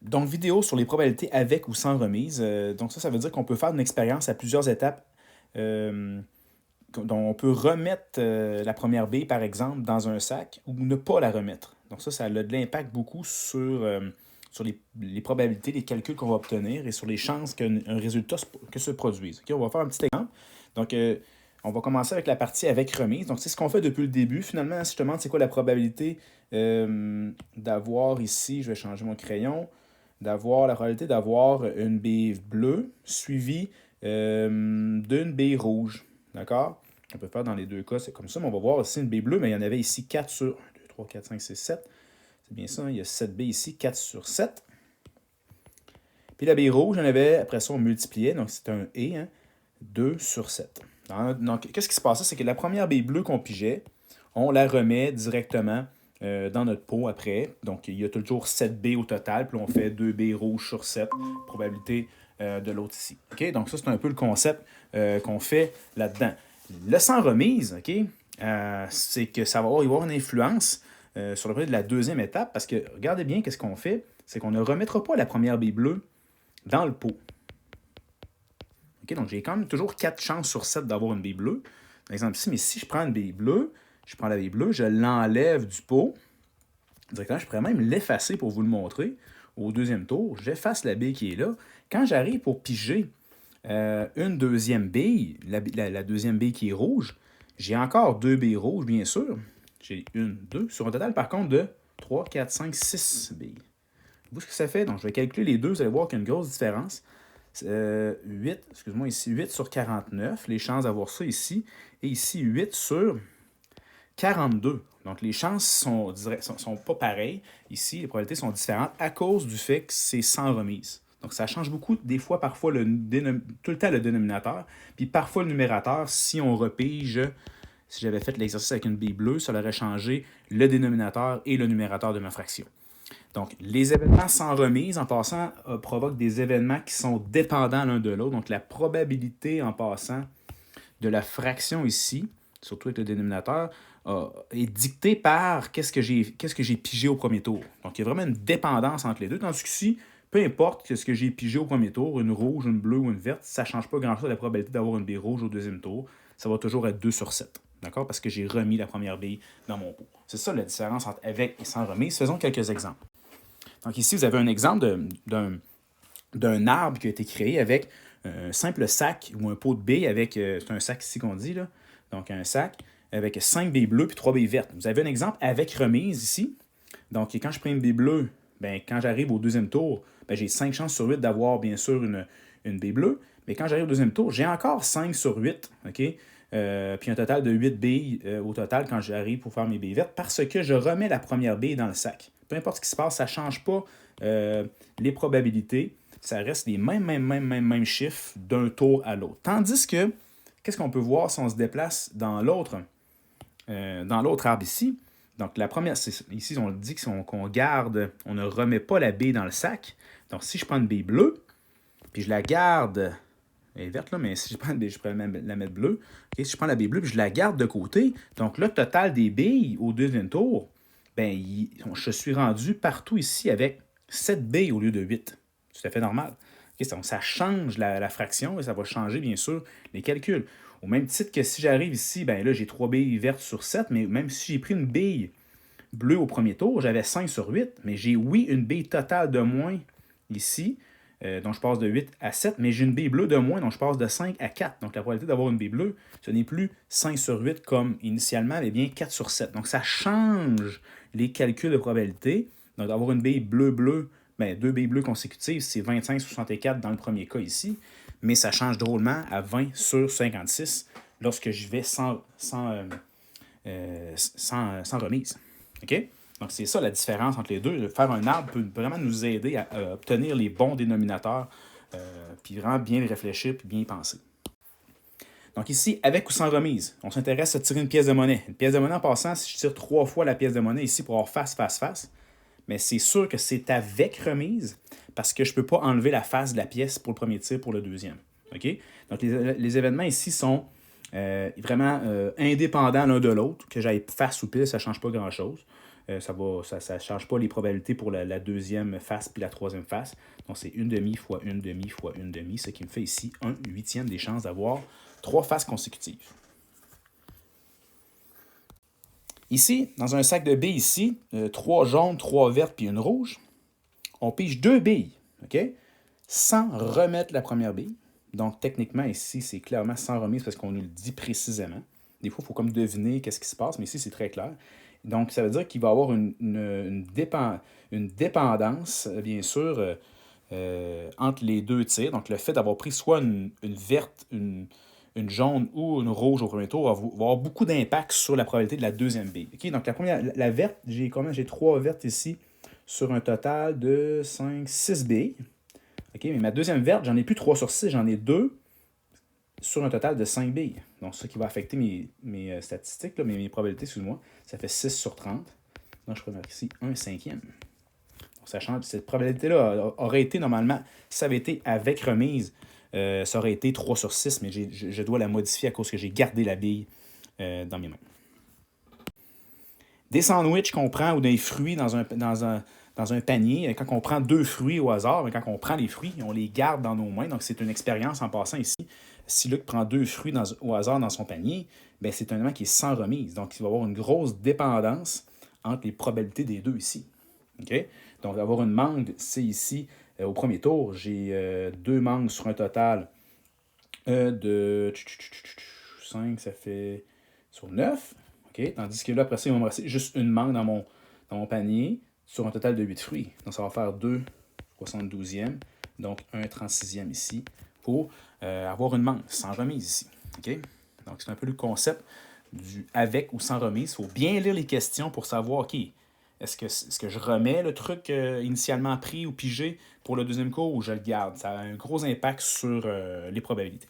Donc, vidéo sur les probabilités avec ou sans remise. Donc, ça veut dire qu'on peut faire une expérience à plusieurs étapes, euh, dont on peut remettre la première bille, par exemple, dans un sac ou ne pas la remettre. Donc, ça a de l'impact beaucoup sur les probabilités, les calculs qu'on va obtenir et sur les chances qu'un résultat que se produise. OK, on va faire un petit exemple. Donc, on va commencer avec la partie avec remise. Donc, c'est ce qu'on fait depuis le début. Finalement, si je te demande c'est quoi la probabilité d'avoir ici, je vais changer mon crayon, d'avoir la probabilité d'avoir une bille bleue suivie d'une bille rouge. D'accord? On peut faire dans les deux cas, c'est comme ça, mais on va voir aussi une bille bleue, mais il y en avait ici 4 sur 1, 2, 3, 4, 5, 6, 7. C'est bien ça, hein? Il y a 7 billes ici, 4 sur 7. Puis la bille rouge, il y en avait, après ça, on multipliait, donc c'est un et, hein, 2 sur 7. Donc, qu'est-ce qui se passait? C'est que la première bille bleue qu'on pigeait, on la remet directement dans notre pot après. Donc, il y a toujours 7 billes au total, puis on fait 2 billes rouges sur 7, probabilité de l'autre ici. OK? Donc, ça, c'est un peu le concept qu'on fait là-dedans. Le sans remise, OK? C'est que ça va y avoir une influence sur le prix de la deuxième étape, parce que regardez bien qu'est-ce qu'on fait, c'est qu'on ne remettra pas la première bille bleue dans le pot. Okay, donc, j'ai quand même toujours 4 chances sur 7 d'avoir une bille bleue. Par exemple ici, mais si je prends une bille bleue, je prends la bille bleue, je l'enlève du pot. Directement, je pourrais même l'effacer pour vous le montrer. Au deuxième tour, j'efface la bille qui est là. Quand j'arrive pour piger une deuxième bille, la deuxième bille qui est rouge, j'ai encore 2 billes rouges, bien sûr. J'ai une, deux, sur un total, par contre, de 3, 4, 5, 6 billes. Vous, ce que ça fait? Donc, je vais calculer les deux, vous allez voir qu'il y a une grosse différence. 8, excuse-moi, ici 8 sur 49, les chances d'avoir ça ici, et ici 8 sur 42. Donc les chances sont pas pareilles. Ici, les probabilités sont différentes à cause du fait que c'est sans remise. Donc ça change beaucoup, des fois, parfois, tout le temps le dénominateur, puis parfois le numérateur, si on repige, si j'avais fait l'exercice avec une bille bleue, ça aurait changé le dénominateur et le numérateur de ma fraction. Donc, les événements sans remise, en passant, provoquent des événements qui sont dépendants l'un de l'autre. Donc, la probabilité, en passant, de la fraction ici, surtout avec le dénominateur, est dictée par qu'est-ce que j'ai pigé au premier tour. Donc, il y a vraiment une dépendance entre les deux. Tandis qu'ici, peu importe ce que j'ai pigé au premier tour, une rouge, une bleue ou une verte, ça ne change pas grand-chose la probabilité d'avoir une bille rouge au deuxième tour. Ça va toujours être 2 sur 7. D'accord? Parce que j'ai remis la première bille dans mon pot. C'est ça la différence entre avec et sans remise. Faisons quelques exemples. Donc ici, vous avez un exemple d'un arbre qui a été créé avec un simple sac ou un pot de billes avec, c'est un sac ici qu'on dit, là, donc un sac avec 5 billes bleues puis 3 billes vertes. Vous avez un exemple avec remise ici. Donc quand je prends une bille bleue, ben, quand j'arrive au deuxième tour, ben, j'ai 5 chances sur 8 d'avoir bien sûr une bille bleue. Mais quand j'arrive au deuxième tour, j'ai encore 5 sur 8, OK? Puis un total de 8 billes au total quand j'arrive pour faire mes billes vertes parce que je remets la première bille dans le sac. Peu importe ce qui se passe, ça ne change pas les probabilités. Ça reste les mêmes chiffres d'un tour à l'autre. Tandis que, qu'est-ce qu'on peut voir si on se déplace dans l'autre arbre ici? Donc, la première, ici, on dit qu'on garde, on ne remet pas la bille dans le sac. Donc, si je prends une bille bleue, puis je la garde, elle est verte là, mais si je prends une bille, je pourrais la mettre bleue. Okay, si je prends la bille bleue, puis je la garde de côté, donc le total des billes au deuxième tour, ben, je suis rendu partout ici avec 7 billes au lieu de 8. C'est tout à fait normal. Okay, donc, ça change la fraction et ça va changer, bien sûr, les calculs. Au même titre que si j'arrive ici, ben là, j'ai 3 billes vertes sur 7, mais même si j'ai pris une bille bleue au premier tour, j'avais 5 sur 8, mais j'ai, oui, une bille totale de moins ici, donc je passe de 8 à 7, mais j'ai une bille bleue de moins, donc je passe de 5 à 4. Donc la probabilité d'avoir une bille bleue, ce n'est plus 5 sur 8 comme initialement, mais bien 4 sur 7. Donc ça change les calculs de probabilité. Donc d'avoir une bille bleu-bleu, ben, 2 billes bleues consécutives, c'est 25/64 dans le premier cas ici, mais ça change drôlement à 20/56 lorsque je vais sans remise. OK? Donc, c'est ça la différence entre les deux. Faire un arbre peut vraiment nous aider à obtenir les bons dénominateurs, puis vraiment bien les réfléchir puis bien y penser. Donc ici, avec ou sans remise, on s'intéresse à tirer une pièce de monnaie. Une pièce de monnaie en passant, si je tire 3 fois la pièce de monnaie ici pour avoir face, face, face, mais c'est sûr que c'est avec remise parce que je ne peux pas enlever la face de la pièce pour le premier tir pour le deuxième. OK? Donc les événements ici sont vraiment indépendants l'un de l'autre. Que j'aille face ou pile, ça ne change pas grand-chose. Ça change pas les probabilités pour la deuxième face puis la troisième face. Donc, c'est une demi fois une demi fois une demi, ce qui me fait ici 1/8 des chances d'avoir 3 faces consécutives. Ici, dans un sac de billes ici, 3 jaunes, 3 vertes puis une rouge, on pige 2 billes, OK? Sans remettre la première bille. Donc, techniquement, ici, c'est clairement sans remise parce qu'on nous le dit précisément. Des fois, il faut comme deviner qu'est-ce qui se passe, mais ici, c'est très clair. Donc, ça veut dire qu'il va y avoir une dépendance, bien sûr, entre les deux tirs. Donc, le fait d'avoir pris soit une verte, une jaune ou une rouge au premier tour va avoir beaucoup d'impact sur la probabilité de la deuxième bille. OK? Donc, la verte, j'ai 3 vertes ici sur un total de 5, 6 billes. OK? Mais ma deuxième verte, j'en ai plus 3 sur 6, j'en ai 2 sur un total de 5 billes. Donc, ça qui va affecter mes statistiques, là, mes probabilités, excuse-moi. Ça fait 6 sur 30. Donc, je peux mettre ici 1/5. Donc, ça change. Cette probabilité-là aurait été normalement, si ça avait été avec remise, ça aurait été 3 sur 6, mais je dois la modifier à cause que j'ai gardé la bille dans mes mains. Des sandwichs qu'on prend ou des fruits dans un panier, quand on prend 2 fruits au hasard, mais quand on prend les fruits, on les garde dans nos mains. Donc, c'est une expérience en passant ici. Si Luc prend 2 fruits au hasard dans son panier, ben, c'est un élément qui est sans remise. Donc, il va y avoir une grosse dépendance entre les probabilités des deux ici. OK? Donc, avoir une mangue, c'est ici, au premier tour, j'ai 2 mangues sur un total de 5, ça fait sur 9. OK? Tandis que là, après ça, il va me rester juste une mangue dans mon panier sur un total de 8 fruits. Donc, ça va faire 2 72e, donc 1 36e ici, pour avoir une mangue sans remise ici. OK? Donc, c'est un peu le concept du avec ou sans remise. Il faut bien lire les questions pour savoir, OK, est-ce que je remets le truc initialement pris ou pigé pour le deuxième cours ou je le garde? Ça a un gros impact sur les probabilités.